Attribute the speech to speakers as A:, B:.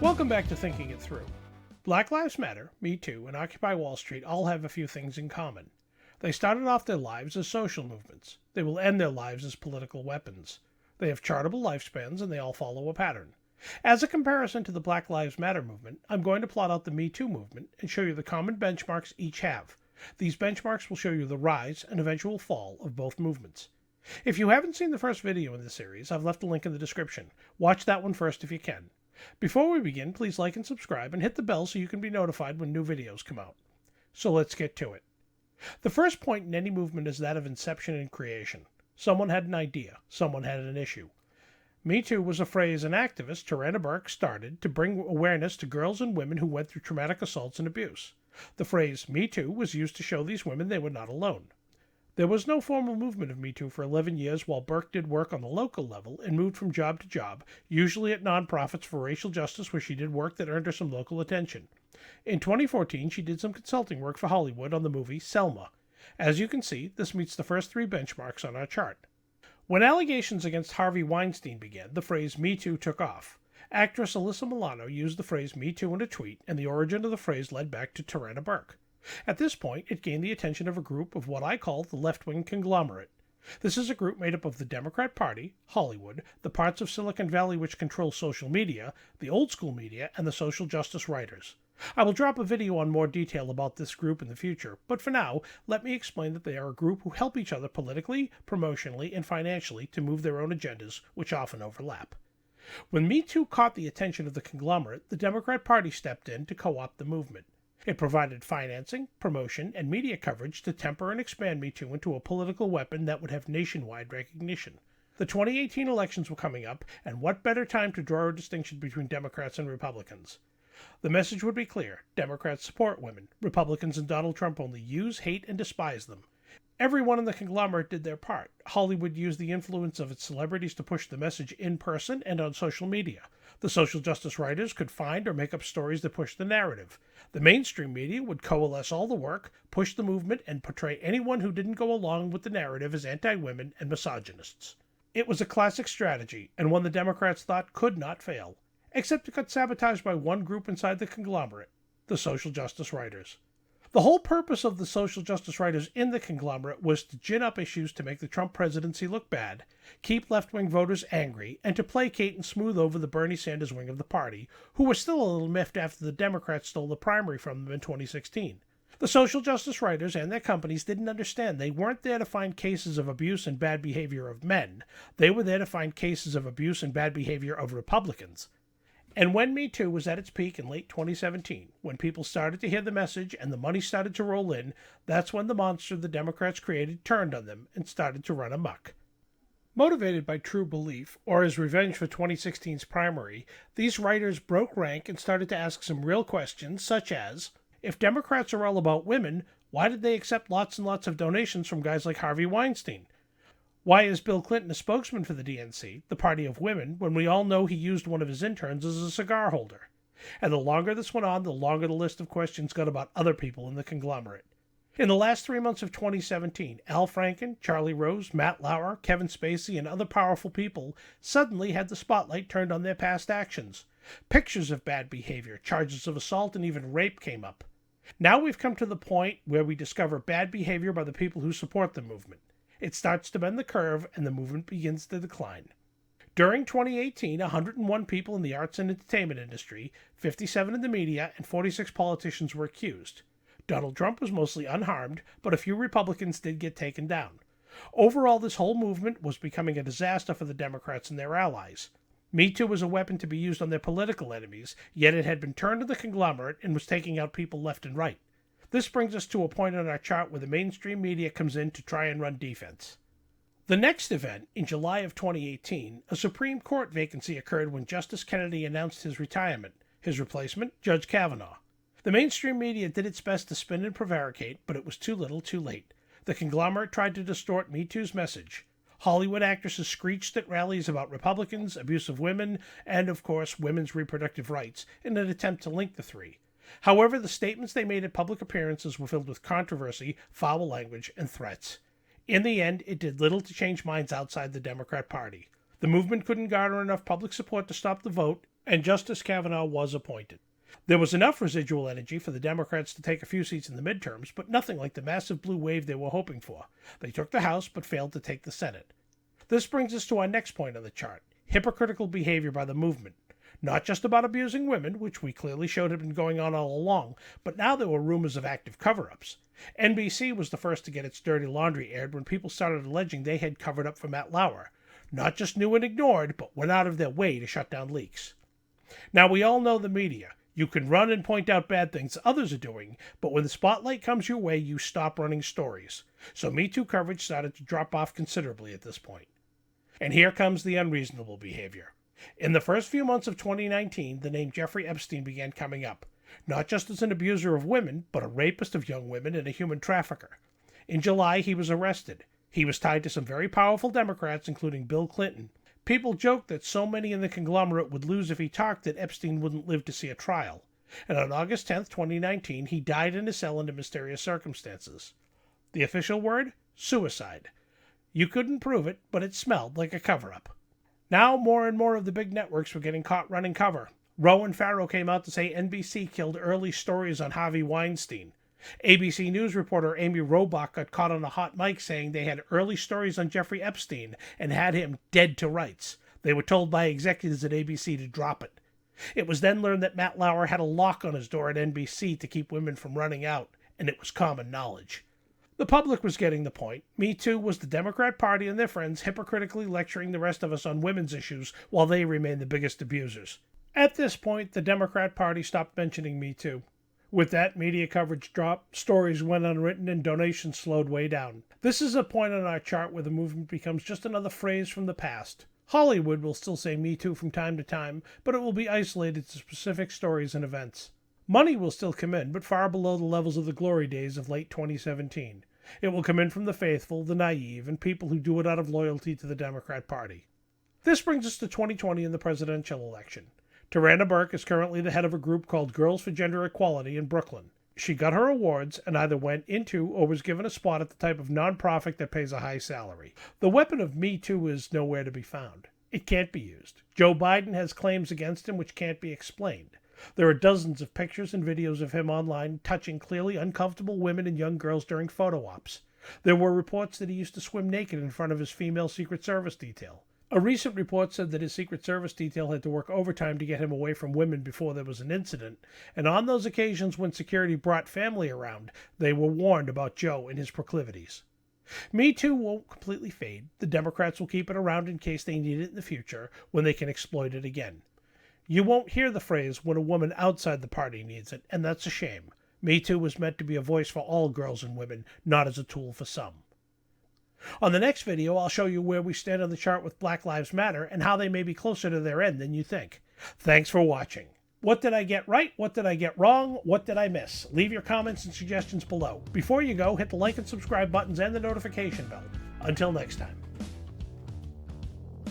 A: Welcome back to Thinking It Through. Black Lives Matter, Me Too, and Occupy Wall Street all have a few things in common. They started off their lives as social movements. They will end their lives as political weapons. They have chartable lifespans and they all follow a pattern. As a comparison to the Black Lives Matter movement, I'm going to plot out the Me Too movement and show you the common benchmarks each have. These benchmarks will show you the rise and eventual fall of both movements. If you haven't seen the first video in this series, I've left a link in the description. Watch that one first if you can. Before we begin, please like and subscribe and hit the bell so you can be notified when new videos come out. So let's get to it. The first point in any movement is that of inception and creation. Someone had an idea. Someone had an issue. Me Too was a phrase an activist, Tarana Burke, started to bring awareness to girls and women who went through traumatic assaults and abuse. The phrase Me Too was used to show these women they were not alone. There was no formal movement of Me Too for 11 years while Burke did work on the local level and moved from job to job, usually at nonprofits for racial justice where she did work that earned her some local attention. In 2014, she did some consulting work for Hollywood on the movie Selma. As you can see, this meets the first three benchmarks on our chart. When allegations against Harvey Weinstein began, the phrase Me Too took off. Actress Alyssa Milano used the phrase Me Too in a tweet, and the origin of the phrase led back to Tarana Burke. At this point, it gained the attention of a group of what I call the left-wing conglomerate. This is a group made up of the Democrat Party, Hollywood, the parts of Silicon Valley which control social media, the old school media, and the social justice writers. I will drop a video on more detail about this group in the future, but for now, let me explain that they are a group who help each other politically, promotionally, and financially to move their own agendas, which often overlap. When Me Too caught the attention of the conglomerate, the Democrat Party stepped in to co-opt the movement. It provided financing, promotion, and media coverage to temper and expand Me Too into a political weapon that would have nationwide recognition. The 2018 elections were coming up, and what better time to draw a distinction between Democrats and Republicans? The message would be clear. Democrats support women. Republicans and Donald Trump only use, hate, and despise them. Everyone in the conglomerate did their part. Hollywood used the influence of its celebrities to push the message in person and on social media. The social justice writers could find or make up stories that pushed the narrative. The mainstream media would coalesce all the work, push the movement, and portray anyone who didn't go along with the narrative as anti-women and misogynists. It was a classic strategy, and one the Democrats thought could not fail. Except it got sabotaged by one group inside the conglomerate, the social justice writers. The whole purpose of the social justice writers in the conglomerate was to gin up issues to make the Trump presidency look bad, keep left-wing voters angry, and to placate and smooth over the Bernie Sanders wing of the party, who were still a little miffed after the Democrats stole the primary from them in 2016. The social justice writers and their companies didn't understand they weren't there to find cases of abuse and bad behavior of men. They were there to find cases of abuse and bad behavior of Republicans. And when Me Too was at its peak in late 2017, when people started to hear the message and the money started to roll in, that's when the monster the Democrats created turned on them and started to run amok. Motivated by true belief, or as revenge for 2016's primary, these writers broke rank and started to ask some real questions, such as, if Democrats are all about women, why did they accept lots and lots of donations from guys like Harvey Weinstein? Why is Bill Clinton a spokesman for the DNC, the party of women, when we all know he used one of his interns as a cigar holder? And the longer this went on, the longer the list of questions got about other people in the conglomerate. In the last 3 months of 2017, Al Franken, Charlie Rose, Matt Lauer, Kevin Spacey, and other powerful people suddenly had the spotlight turned on their past actions. Pictures of bad behavior, charges of assault, and even rape came up. Now we've come to the point where we discover bad behavior by the people who support the movement. It starts to bend the curve, and the movement begins to decline. During 2018, 101 people in the arts and entertainment industry, 57 in the media, and 46 politicians were accused. Donald Trump was mostly unharmed, but a few Republicans did get taken down. Overall, this whole movement was becoming a disaster for the Democrats and their allies. Me Too was a weapon to be used on their political enemies, yet it had been turned to the conglomerate and was taking out people left and right. This brings us to a point on our chart where the mainstream media comes in to try and run defense. The next event, in July of 2018, a Supreme Court vacancy occurred when Justice Kennedy announced his retirement. His replacement, Judge Kavanaugh. The mainstream media did its best to spin and prevaricate, but it was too little too late. The conglomerate tried to distort Me Too's message. Hollywood actresses screeched at rallies about Republicans, abuse of women, and, of course, women's reproductive rights in an attempt to link the three. However, the statements they made at public appearances were filled with controversy, foul language, and threats. In the end, it did little to change minds outside the Democrat Party. The movement couldn't garner enough public support to stop the vote, and Justice Kavanaugh was appointed. There was enough residual energy for the Democrats to take a few seats in the midterms, but nothing like the massive blue wave they were hoping for. They took the House, but failed to take the Senate. This brings us to our next point on the chart: hypocritical behavior by the movement. Not just about abusing women, which we clearly showed had been going on all along, but now there were rumors of active cover-ups. NBC was the first to get its dirty laundry aired when people started alleging they had covered up for Matt Lauer. Not just knew and ignored, but went out of their way to shut down leaks. Now, we all know the media. You can run and point out bad things others are doing, but when the spotlight comes your way, you stop running stories. So Me Too coverage started to drop off considerably at this point. And here comes the unreasonable behavior. In the first few months of 2019, the name Jeffrey Epstein began coming up, not just as an abuser of women, but a rapist of young women and a human trafficker. In July, he was arrested. He was tied to some very powerful Democrats, including Bill Clinton. People joked that so many in the conglomerate would lose if he talked that Epstein wouldn't live to see a trial. And on August 10, 2019, he died in his cell under mysterious circumstances. The official word? Suicide. You couldn't prove it, but it smelled like a cover-up. Now more and more of the big networks were getting caught running cover. Rowan Farrow came out to say NBC killed early stories on Harvey Weinstein. ABC News reporter Amy Robach got caught on a hot mic saying they had early stories on Jeffrey Epstein and had him dead to rights. They were told by executives at ABC to drop it. It was then learned that Matt Lauer had a lock on his door at NBC to keep women from running out, and it was common knowledge. The public was getting the point. Me Too was the Democrat Party and their friends hypocritically lecturing the rest of us on women's issues while they remained the biggest abusers. At this point, the Democrat Party stopped mentioning Me Too. With that, media coverage dropped, stories went unwritten, and donations slowed way down. This is a point on our chart where the movement becomes just another phrase from the past. Hollywood will still say Me Too from time to time, but it will be isolated to specific stories and events. Money will still come in, but far below the levels of the glory days of late 2017. It will come in from the faithful, the naive, and people who do it out of loyalty to the Democrat Party. This brings us to 2020 and the presidential election. Tarana Burke is currently the head of a group called Girls for Gender Equality in Brooklyn. She got her awards and either went into or was given a spot at the type of nonprofit that pays a high salary. The weapon of Me Too is nowhere to be found. It can't be used. Joe Biden has claims against him which can't be explained. There are dozens of pictures and videos of him online touching clearly uncomfortable women and young girls during photo ops. There were reports that he used to swim naked in front of his female Secret Service detail. A recent report said that his Secret Service detail had to work overtime to get him away from women before there was an incident, and on those occasions when security brought family around, they were warned about Joe and his proclivities. Me Too won't completely fade. The Democrats will keep it around in case they need it in the future, when they can exploit it again. You won't hear the phrase when a woman outside the party needs it, and that's a shame. Me Too was meant to be a voice for all girls and women, not as a tool for some. On the next video, I'll show you where we stand on the chart with Black Lives Matter and how they may be closer to their end than you think. Thanks for watching. What did I get right? What did I get wrong? What did I miss? Leave your comments and suggestions below. Before you go, hit the like and subscribe buttons and the notification bell. Until next time.